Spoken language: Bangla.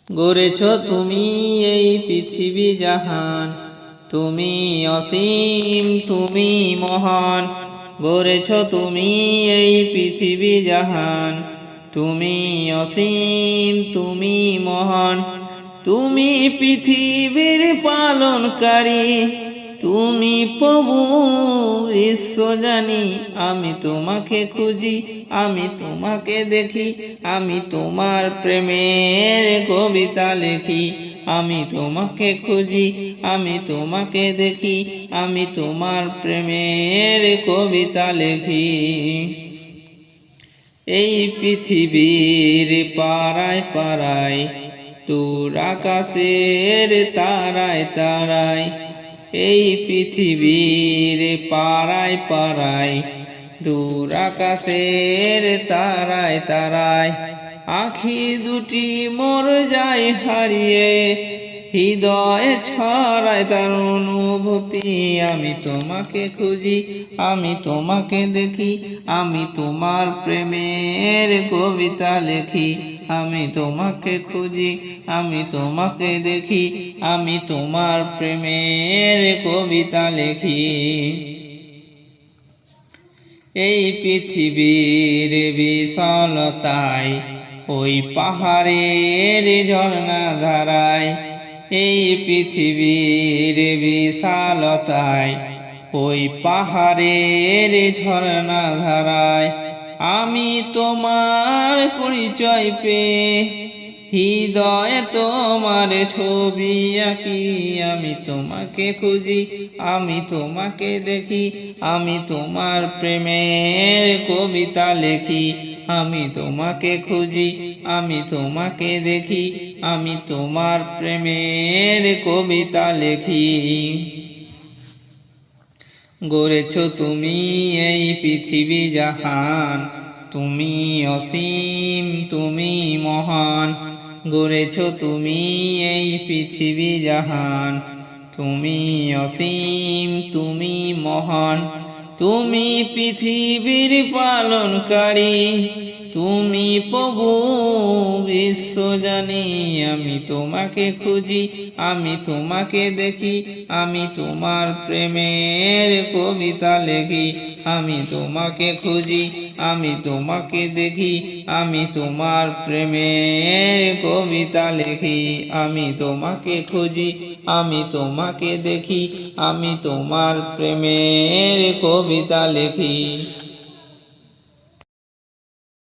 গড়েছ তুমি এই পৃথিবী জাহান, তুমি অসীম তুমি মহান। গড়েছ তুমি এই পৃথিবী জাহান, তুমি অসীম তুমি মহান। তুমি পৃথিবীর পালনকারী, তুমি প্রভু বিশ্বজানি। আমি তোমাকে খুঁজি, আমি তোমাকে দেখি, আমি তোমার প্রেমের কবিতা লিখি। আমি তোমাকে খুঁজি, আমি তোমাকে দেখি, আমি তোমার প্রেমের কবিতা লিখি। এই পৃথিবীর পাড়ায় পাড়ায়, দূর আকাশের তারায় তারায়। এই পৃথিবীর পাড়ায় পাড়ায়, দূর আকাশের তারায় তারায়। আখি দুটি মোর যায় হারিয়ে, হৃদয়ে ছড়ায় তার অনুভূতি। আমি তোমাকে খুঁজি, আমি তোমাকে দেখি, আমি তোমার প্রেমের কবিতা লিখি। আমি তোমাকে খুঁজি, আমি তোমাকে দেখি, আমি তোমার প্রেমের কবিতা লিখি। এই পৃথিবীর বিশালতায়, ওই পাহাড়ের ঝর্ণা ধারায়। এই পৃথিবীর বিশালতায়, ওই পাহাড়ের ঝর্ণা ধারায়। আমি তোমার পরিচয় পেয়ে, হৃদয়ে তোমার ছবি আঁকি। আমি তোমাকে খুঁজি, আমি তোমাকে দেখি, আমি তোমার প্রেমের কবিতা লিখি। আমি তোমাকে খুঁজি, আমি তোমাকে দেখি, আমি তোমার প্রেমের কবিতা লিখি। গড়েছ তুমি এই পৃথিবী জাহান, তুমি অসীম তুমি মহান। গড়েছ তুমি এই পৃথিবী জাহান, তুমি অসীম তুমি মহান। তুমি পৃথিবীর পালনকারী, তুমি প্রভু বিশ্বজানি। আমি তোমাকে খুঁজি, আমি তোমাকে দেখি, আমি তোমার প্রেমের কবিতা লিখি। আমি তোমাকে খুঁজি, আমি তোমাকে দেখি, আমি তোমার প্রেমের কবিতা লিখি। আমি তোমাকে খুঁজি, আমি তোমাকে দেখি, আমি তোমার প্রেমের কবিতা লিখি।